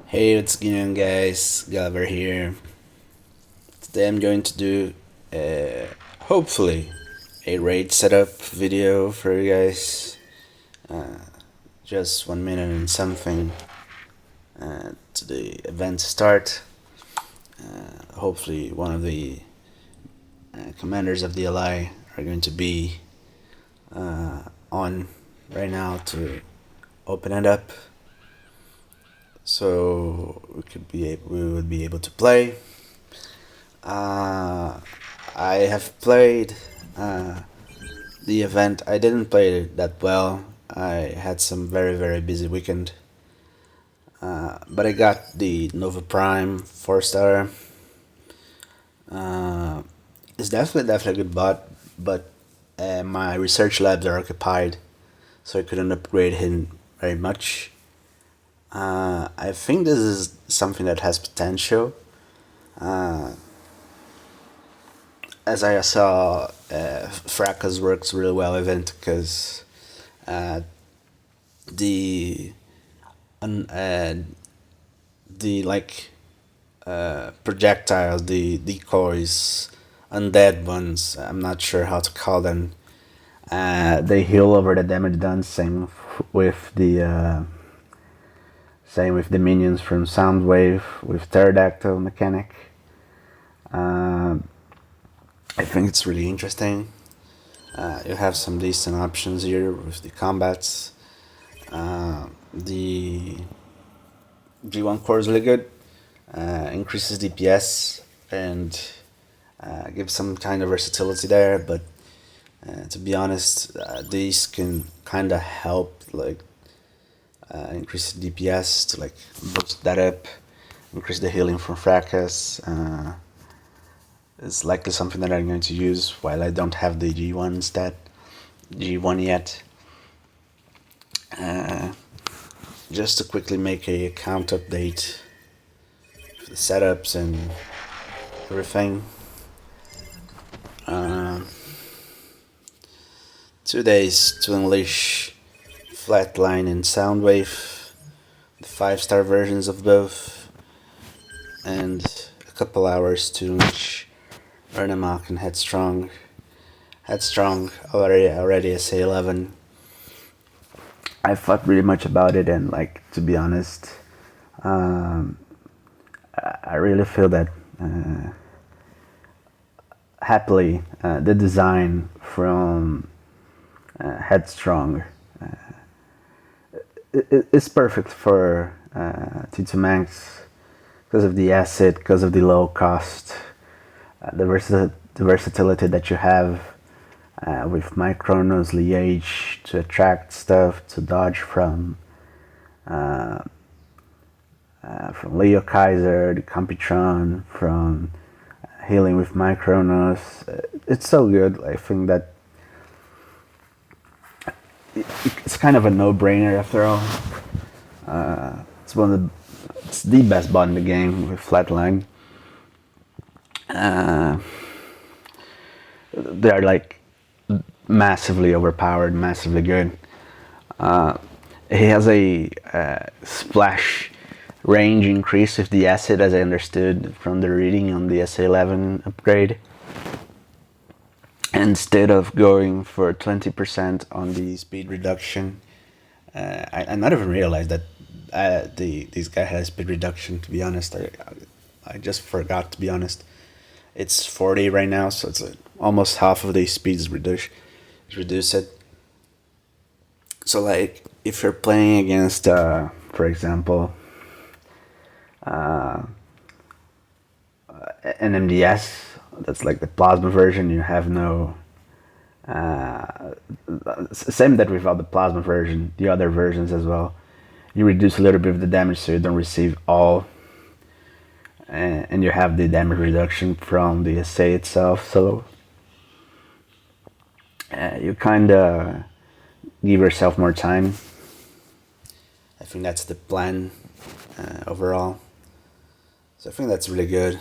Hey, what's going on, guys? Gabber here. Today I'm going to do, hopefully, a raid setup video for you guys. Just 1 minute and something to the event start. Hopefully, one of the commanders of the Ally are going to be on right now to open it up, so we would be able to play. I have played the event. I didn't play it that well. I had some very busy weekend. But I got the Nova Prime 4 star. It's definitely a good bot, but my research labs are occupied, so I couldn't upgrade him very much. I think this is something that has potential. As I saw, Fracas works really well event because the uh, the projectiles, the decoys, undead ones. I'm not sure how to call them. They heal over the damage done. Same with the minions from Soundwave with Pterodactyl mechanic. I think it's really interesting. You have some decent options here with the combats. The G1 core is really good. Increases DPS and gives some kind of versatility there. But to be honest, these can kind of help increase the DPS to boost that up, increase the healing from Fracas. It's likely something that I'm going to use while I don't have the G1 yet. Just to quickly make a account update for the setups and everything. 2 days to unleash Flatline and Soundwave, the 5-star versions of both, and a couple hours to unleash Ernemach and Headstrong. Headstrong already SA11. I thought really much about it, and to be honest, I really feel that happily the design from Headstrong is perfect for T2 Manx because of the asset, because of the low cost, the versatility that you have with Micronos Liege to attract stuff, to dodge from Leo Kaiser, the Computron, from healing with Micronos. It's so good. I think that it's kind of a no-brainer after all. It's the best bot in the game with Flatline. They're massively overpowered, massively good. He has a splash range increase with the acid, as I understood from the reading on the SA11 upgrade. Instead of going for 20% on the speed reduction, I not even realized that this guy has speed reduction. To be honest, I just forgot. To be honest, it's 40 right now, so it's almost half of the speed is reduced. So if you're playing against, for example, an MDS, that's like the plasma version. You have no same that without the plasma version, the other versions as well. You reduce a little bit of the damage, so you don't receive all, and you have the damage reduction from the assay itself. So you kind of give yourself more time. I think that's the plan overall. So I think that's really good.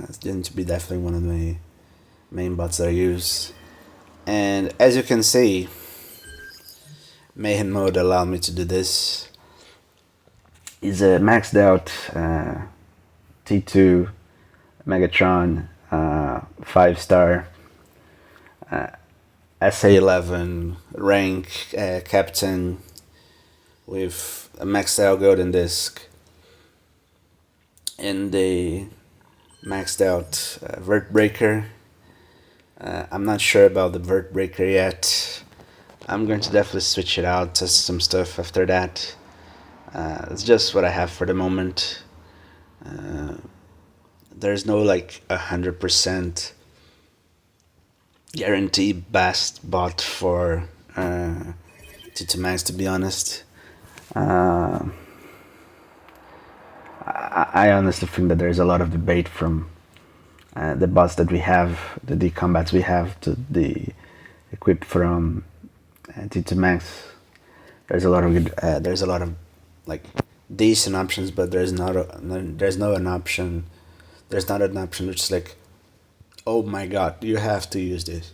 It's going to be definitely one of the main bots that I use. And as you can see, Mayhem mode allowed me to do this. is a maxed out T2 Megatron 5 star SA11 rank captain with a maxed out golden disc and the maxed out vert breaker. I'm not sure about the vert breaker yet. I'm going to definitely switch it out, test some stuff after that. It's just what I have for the moment. There's no like 100% guarantee best bot for T2 Max, to be honest. I honestly think that there's a lot of debate from the bots that we have, the combats we have, to the equipped from T2 Max. There's a lot of good. There's a lot of like decent options, but there's not. There's no an option. There's not an option which is like, oh my god, you have to use this.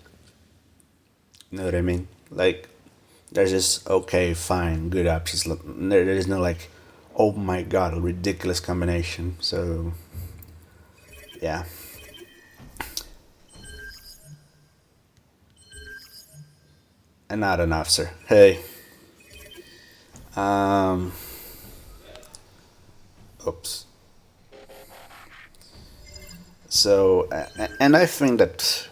You know what I mean? Like, there's just okay, fine, good options. There's no like, oh my god, a ridiculous combination. So, yeah. And not an officer. Hey. Um. Oops. So, and I think that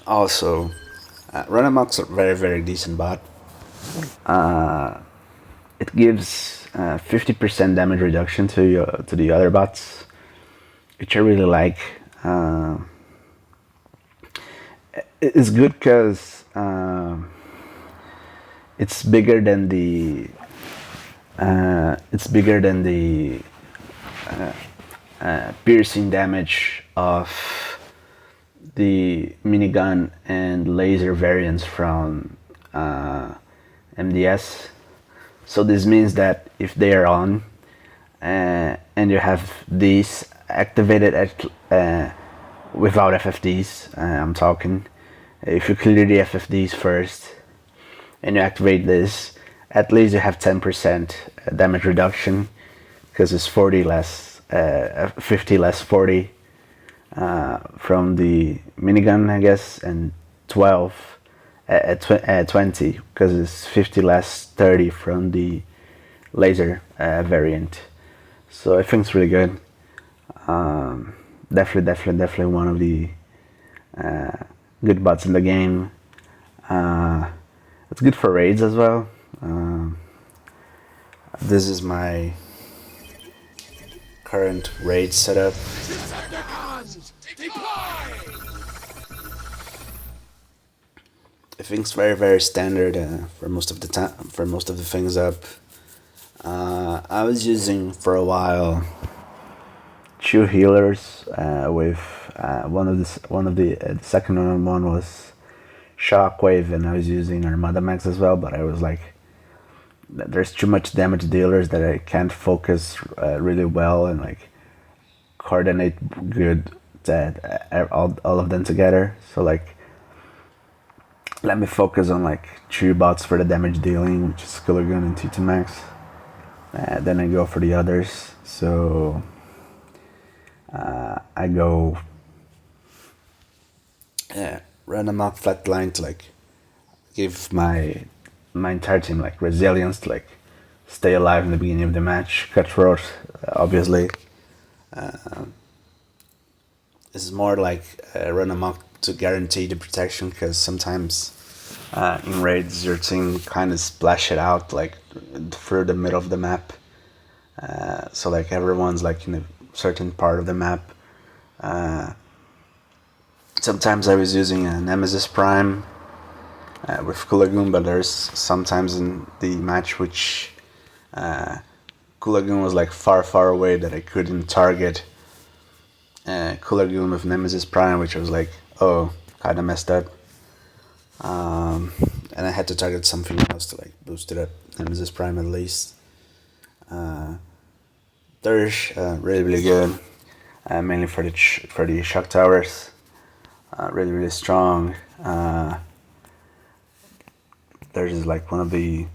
also, Runamok's a very, very decent bot. It gives 50% damage reduction to the other bots, which I really like. It's good because it's bigger than the piercing damage of the minigun and laser variants from MDS. So this means that if they are on and you have these activated without FFDs, I'm talking, if you clear the FFDs first and you activate this, at least you have 10% damage reduction because it's 40 less, 50 less 40 from the minigun, I guess, and 12 at 20 because it's 50 less 30 from the laser variant. So I think it's really good. Definitely one of the good bots in the game. It's good for raids as well. This is my current raid setup. I think it's very, very standard for most of the time. For most of the things up, I was using for a while two healers with one of the second one was Shockwave, and I was using Armada Max as well. But I was like, there's too much damage dealers that I can't focus really well and like coordinate good that all of them together. So like, let me focus on like two bots for the damage dealing, which is Killer Gun and T2 Max. Then I go for the others. So I go run amok flatline to like give my entire team like resilience to like stay alive in the beginning of the match. Cutthroat, obviously. This is more like run amok to guarantee the protection, because sometimes in raids your team kind of splash it out like through the middle of the map. So like everyone's like in a certain part of the map. Sometimes I was using a Nemesis Prime with Kulagoon, but there's sometimes in the match which Kulagoon was like far away that I couldn't target Kulagoon with Nemesis Prime, which was like, oh, kind of messed up. And I had to target something else to like boost it up, Nemesis Prime at least. Thirsh, really good, mainly for the shock towers. Really strong. Thirsh is like one of the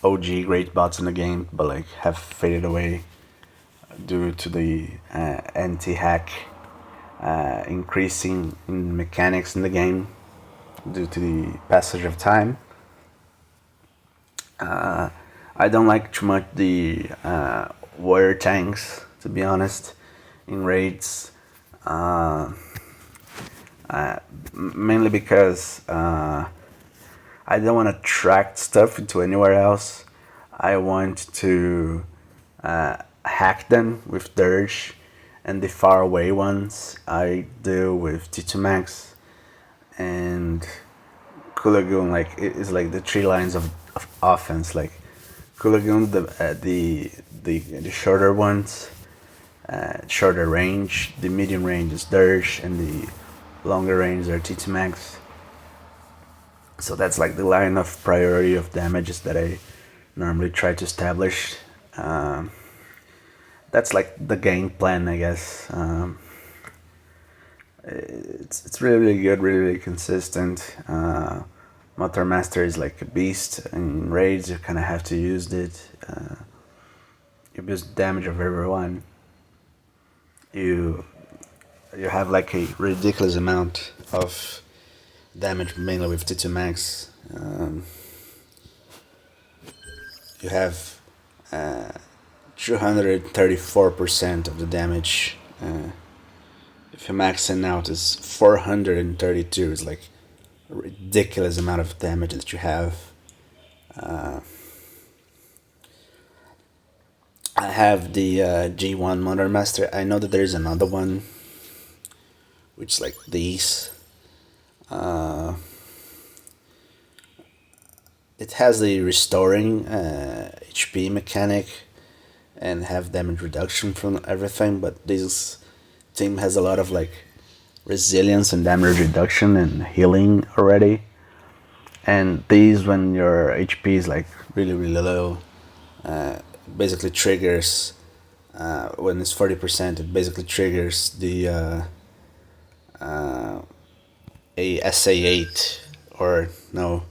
OG great bots in the game, but like have faded away due to the anti-hack increasing in mechanics in the game due to the passage of time. I don't like too much the warrior tanks, to be honest, in raids. Mainly because I don't want to track stuff into anywhere else. I want to hack them with Dirge, and the far away ones I do with T2 Max and Kulagoon. Like it is like the three lines of offense. Like Kulagoon, the shorter ones, shorter range. The medium range is Dirge, and the longer range are T2 Max. So that's like the line of priority of damages that I normally try to establish. That's like the game plan, I guess. It's really, really good, really, really consistent. Motor Master is like a beast. In raids, you kind of have to use it. You boost damage of everyone. You have like a ridiculous amount of damage, mainly with T2 Max. You have 234% of the damage. If you're maxing out is 432. It's like a ridiculous amount of damage that you have. I have the G1 Motor Master. I know that there's another one, which is like these. It has the restoring HP mechanic and have damage reduction from everything, but this team has a lot of like resilience and damage reduction and healing already. And these, when your HP is like really, really low, basically triggers when it's 40%. It basically triggers the a SA8 or no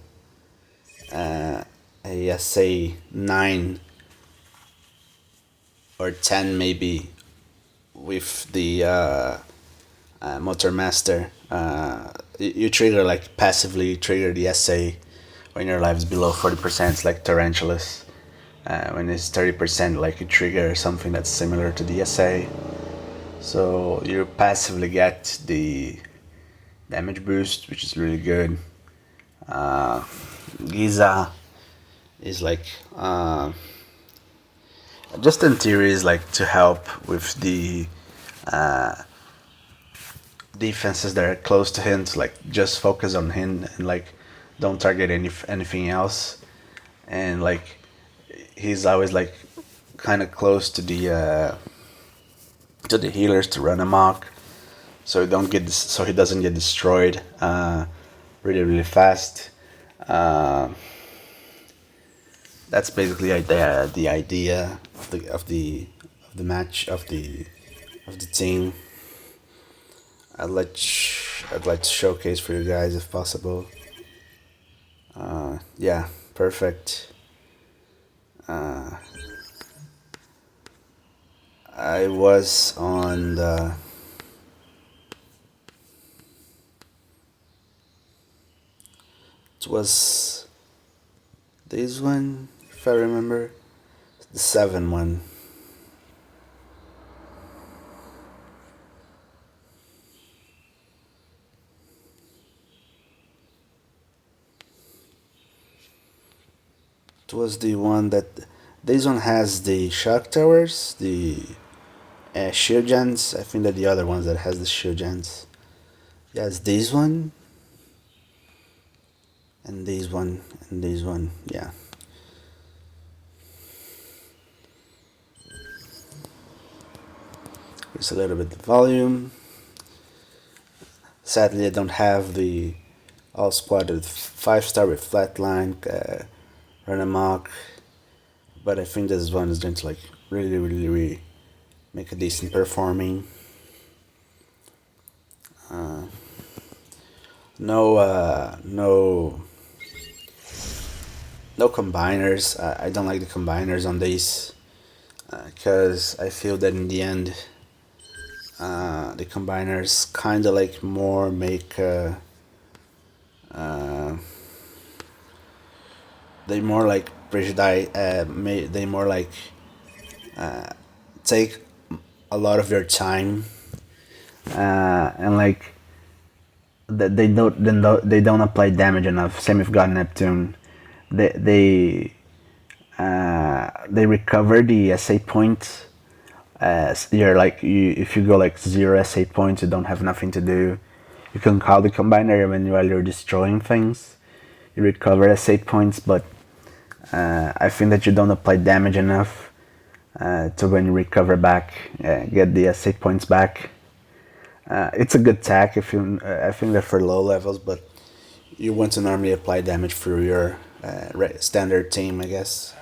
a SA9 or 10 maybe with the Motor Master. You trigger like passively trigger the SA when your life is below 40%. It's like Tarantulas. When it's 30%, like you trigger something that's similar to the SA. So you passively get the damage boost, which is really good. Giza is like just in theory is like to help with the defenses that are close to him, to like just focus on him and like don't target anything else. And like he's always like kind of close to the healers to run amok, so he doesn't get destroyed really, really fast. That's basically the idea of the match of the team. I'd like to showcase for you guys if possible. Yeah, perfect. I was on the it was this one, if I remember, the 7 one. It was the one that this one has the shock towers, the shield gens. I think that the other ones that has the shield gens. Yeah, it's this one and this one and this one. Yeah. It's a little bit of volume. Sadly, I don't have the all squad with 5-star with flatline, run amok, but I think this one is going to like really, really, really make a decent performing. No No combiners. I don't like the combiners on these because I feel that in the end, the combiners kind of like more make they more like prejudice. They more like take a lot of your time and like they don't apply damage enough. Same with God Neptune. They they recover the SA points. You're like if you go like 0 SA points, you don't have nothing to do. You can call the combiner while you're destroying things. You recover SA points, but I think that you don't apply damage enough to when you recover back, get the SA points back. It's a good tech if you. I think that for low levels, but you want to normally apply damage through your standard team, I guess.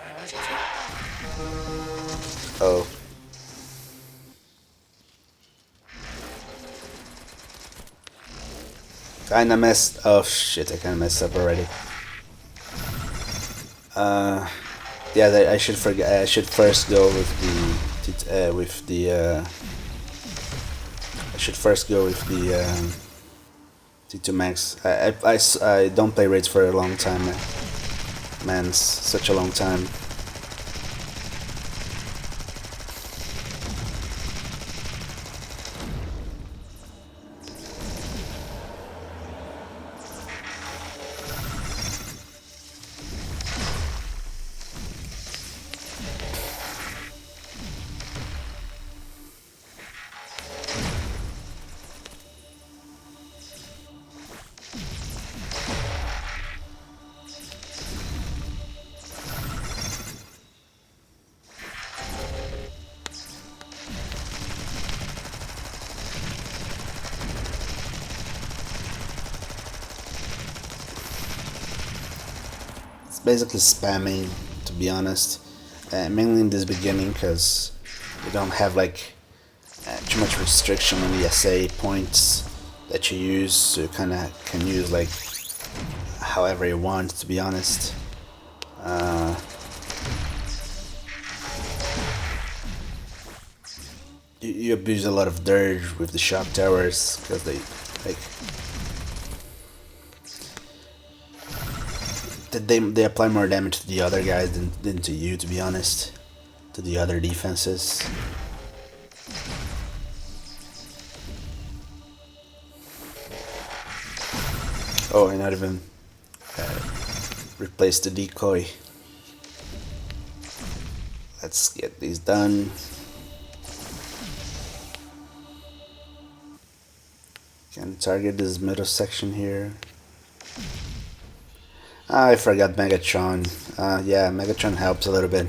Oh, kinda messed. Oh shit! I kinda messed up already. Yeah, I should forget. I should first go with the. I should first go with the T2 Max. I don't play raids for a long time, man. It's such a long time. Basically spamming, to be honest, mainly in this beginning because you don't have like too much restriction on the SA points that you use, so you kind of can use like however you want, to be honest. You abuse a lot of Dirge with the shock towers because they like they apply more damage to the other guys than to you, to be honest, to the other defenses. Oh, I not even replaced the decoy. Let's get these done. Can target this middle section here. I forgot Megatron. Yeah, Megatron helps a little bit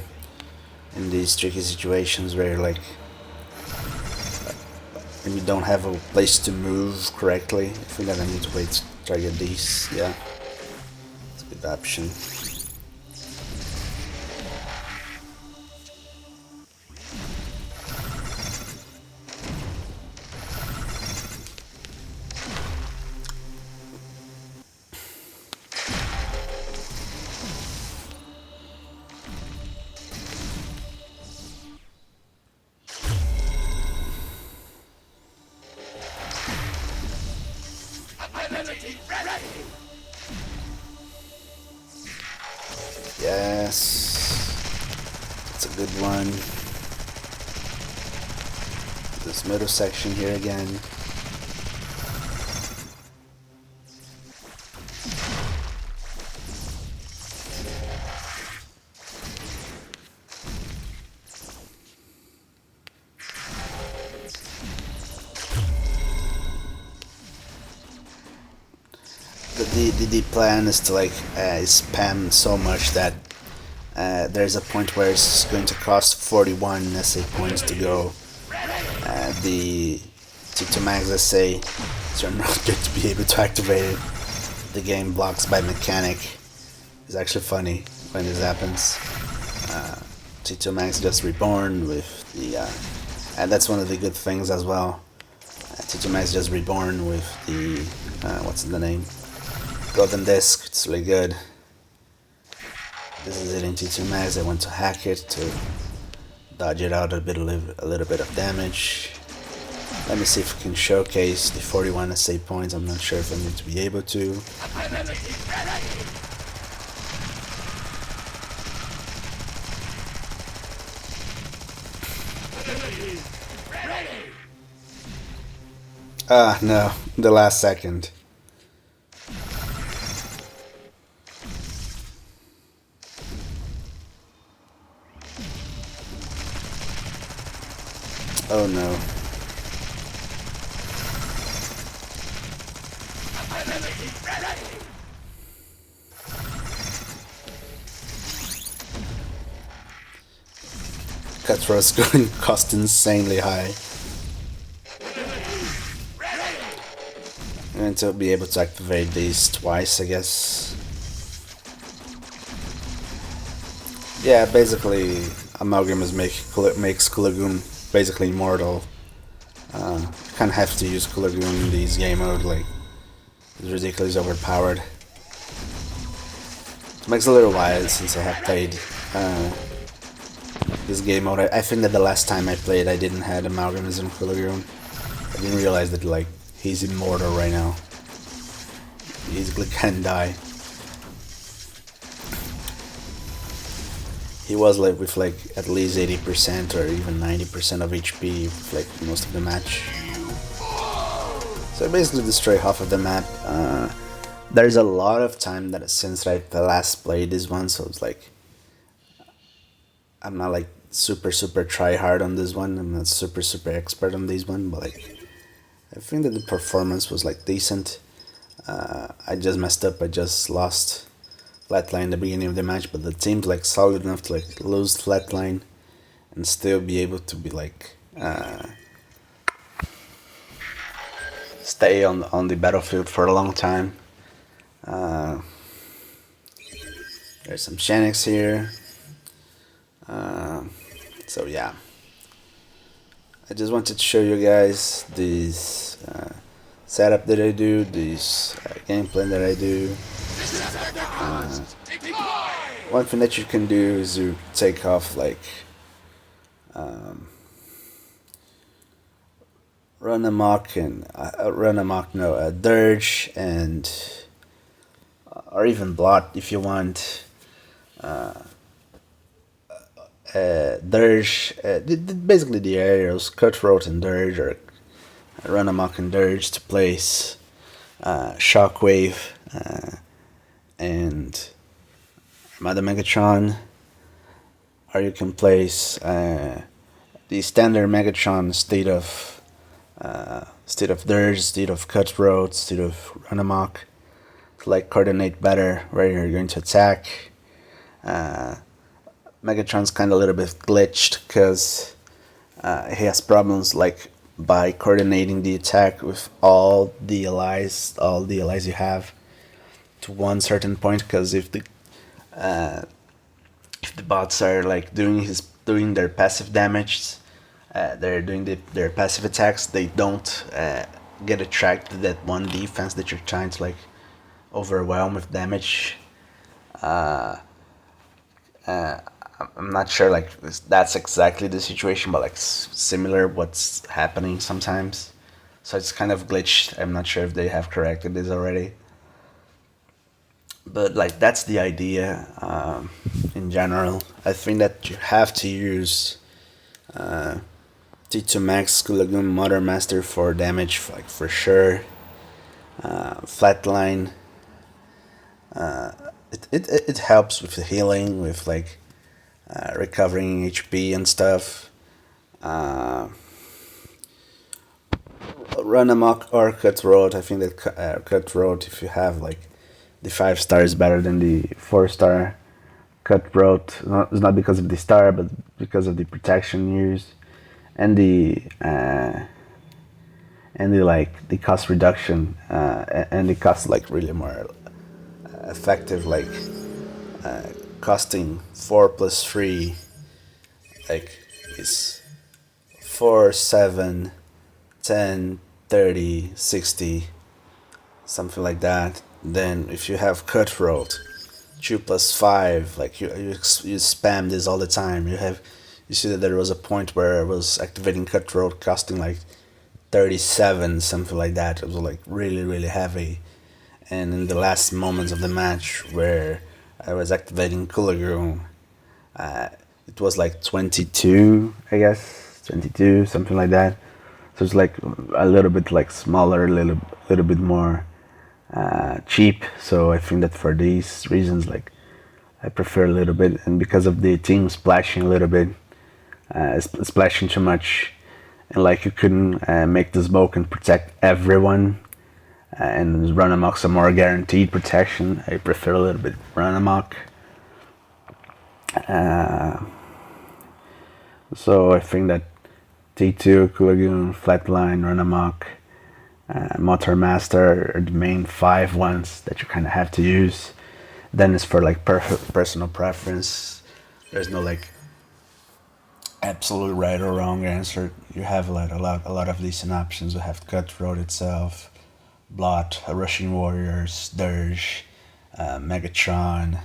in these tricky situations where like when you don't have a place to move correctly. I think that I need to wait to target these. Yeah, it's a good option. Yes, it's a good one. This middle section here again. The plan is to like spam so much that there's a point where it's going to cost 41 SA points to go the to max SA, so you're not going to be able to activate it. The game blocks by mechanic. It's actually funny when this happens. T2 Max just reborn with the and that's one of the good things as well. T2 Max just reborn with the what's the name? Golden Disc. It's really good. This is it in T2 Max. I want to hack it to dodge it out a little bit of damage. Let me see if we can showcase the 41 SA points. I'm not sure if I'm going to be able to. Ah, no, the last second. Oh no. Cutthroat's going to cost insanely high. I'm going to be able to activate these twice, I guess. Yeah, basically, Amalgam makes Kulagoon basically immortal. Kind of have to use Kulagoon in these game mode, like, it's ridiculously overpowered. It makes a little while since I have played this game mode. I think that the last time I played, I didn't have Amalgam as in Kulagoon. I didn't realize that, like, he's immortal right now. He easily can die. He was like with like at least 80% or even 90% of HP for like most of the match. So I basically destroy half of the map. There's a lot of time that since I last played this one, so it's like I'm not like super try hard on this one. I'm not super expert on this one, but like I think that the performance was like decent. I just messed up. I just lost Flatline in the beginning of the match, but the team's like solid enough to like lose Flatline and still be able to be like stay on the battlefield for a long time. There's some Shanix here. So yeah, I just wanted to show you guys this setup that I do, this gameplay that I do. One thing that you can do is you take off like run amok and dirge and or even blot if you want. Dirge, basically the aerials, cutthroat and dirge, or run amok and dirge to place shockwave and Mother Megatron, or you can place the standard Megatron instead of dirge, instead of cutthroat, instead of run amok, to like coordinate better where you're going to attack. Megatron's kind of a little bit glitched because he has problems like by coordinating the attack with all the allies you have to one certain point, because if the bots are like doing their passive damage, they're doing their passive attacks, they don't get attracted to that one defense that you're trying to like overwhelm with damage. I'm not sure like that's exactly the situation, but like similar what's happening sometimes. So it's kind of glitched. I'm not sure if they have corrected this already, but like that's the idea. In general, I think that you have to use T2 Max Kulagoon Mother Master for damage, like for sure. Flatline. It helps with the healing, with like recovering HP and stuff. Run amok or cutthroat. I think that cutthroat, if you have like the 5 stars, better than the 4-star. Cutthroat is not because of the star, but because of the protection used and the like the cost reduction and the cost like really more effective, like costing 4 plus 3 like is 4, 7, 10, 30, 60, something like that. Then if you have cutthroat, 2+5. Like you spam this all the time. You see that there was a point where I was activating Cutthroat costing like 37, something like that. It was like really heavy. And in the last moments of the match where I was activating Kulagru, uh, it was like 22, I guess, 22, something like that. So it's like a little bit like smaller, little bit more cheap. So I think that for these reasons, like I prefer a little bit, and because of the team splashing a little bit, splashing too much, and like you couldn't make the smoke and protect everyone, and run amok some more guaranteed protection. I prefer a little bit run amok. So I think that T2, Kulagoon, Flatline, Run Amok, Motor Master are the main 5 ones that you kind of have to use. Then it's for like personal preference. There's no like absolute right or wrong answer. You have like a lot of decent options. You have Cutthroat itself, Blot, Rushing Warriors, Dirge, Megatron,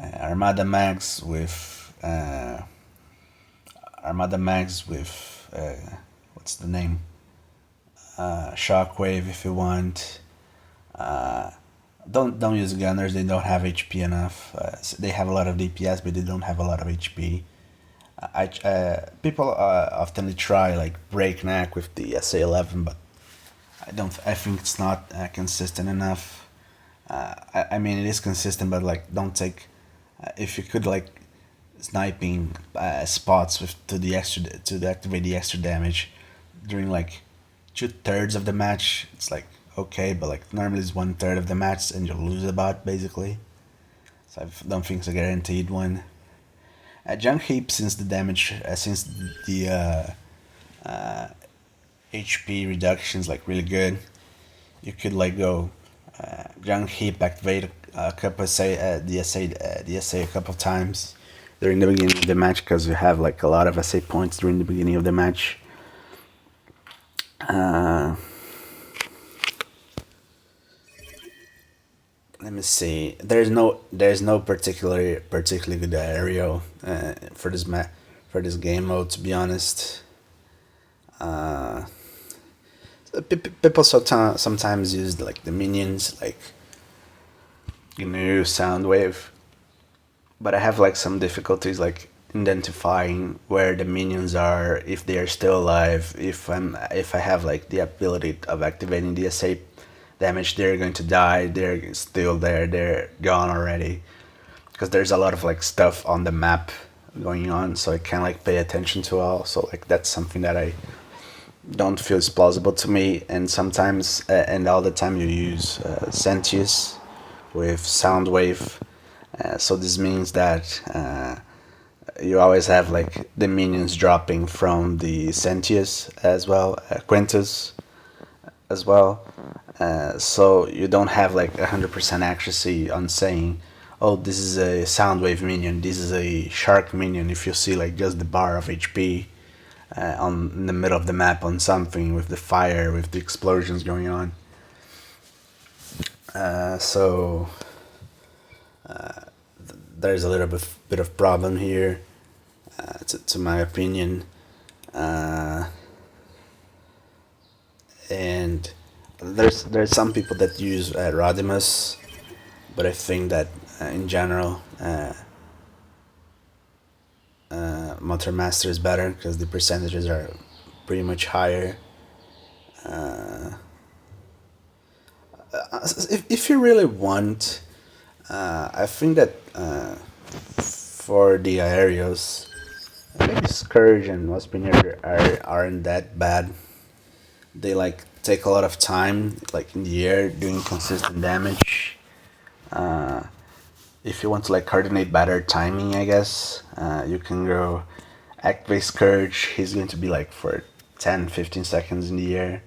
Armada Mags with what's the name? Shockwave if you want. Don't use Gunners. They don't have HP enough. They have a lot of DPS, but they don't have a lot of HP. People often try like Breakneck with the SA11, but I don't. I think it's not consistent enough. I mean, it is consistent, but like, don't take. If you could like sniping spots with to activate the extra damage during like 2/3 of the match, it's like okay, but like normally it's 1/3 of the match and you'll lose a bot basically. So I don't think it's a guaranteed one. Junk Heap, since the damage, since the HP reduction's like really good, you could like go Junk Heap, activate a couple the SA a couple times during the beginning of the match, because you have like a lot of SA points during the beginning of the match. Let me see. There's no particularly good aerial for this game mode, to be honest. People sometimes use like the minions, like Soundwave, but I have like some difficulties like identifying where the minions are, if they are still alive, if I have like the ability of activating the SA damage, they're going to die, they're still there, they're gone already, because there's a lot of like stuff on the map going on, so I can't like pay attention to all. So like that's something that I don't feel is plausible to me. And sometimes and all the time you use Sentius with Soundwave, so this means that you always have like the minions dropping from the Sentius as well, Quintus as well. So you don't have like 100% accuracy on saying, oh, this is a Soundwave minion, this is a Shark minion, if you see like just the bar of HP on in the middle of the map on something with the fire, with the explosions going on. So there's a little bit of problem here, to my opinion. And there's some people that use Rodimus, but I think that in general Motor Master is better because the percentages are pretty much higher. If you really want, I think that for the aerials, maybe Scourge and Waspinator aren't that bad. They like take a lot of time, like in the air, doing consistent damage. If you want to like coordinate better timing, I guess you can go activate Scourge. He's going to be like for 10-15 seconds in the air,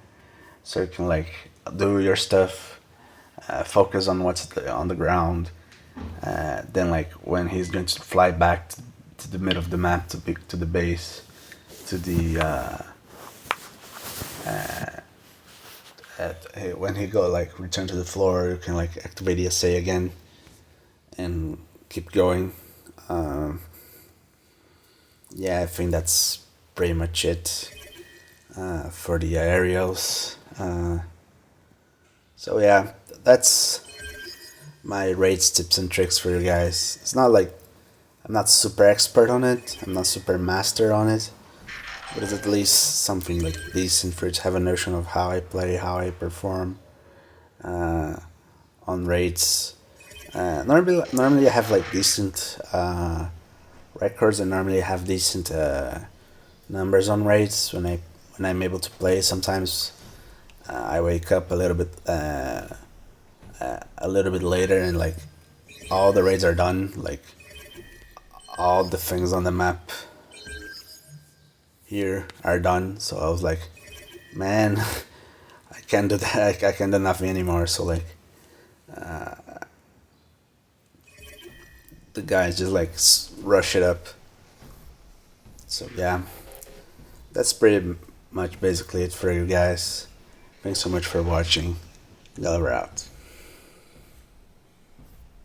so you can like do your stuff, focus on what's on the ground. Then like when he's going to fly back to the middle of the map, to the base, to the when he go like return to the floor, you can like activate the SA again, and keep going. Yeah, I think that's pretty much it for the aerials. So yeah, that's my raids tips and tricks for you guys. It's not like I'm not super expert on it. I'm not super master on it, but it's at least something like decent for you to have a notion of how I play, how I perform on raids. Normally I have like decent records, and normally I have decent numbers on raids when I'm able to play. Sometimes I wake up a little bit later, and like all the raids are done, like all the things on the map here are done. So I was like, man, I can't do that. I can't do nothing anymore. So like, the guys just like rush it up. So yeah, that's pretty much basically it for you guys. Thanks so much for watching. Gulliver out.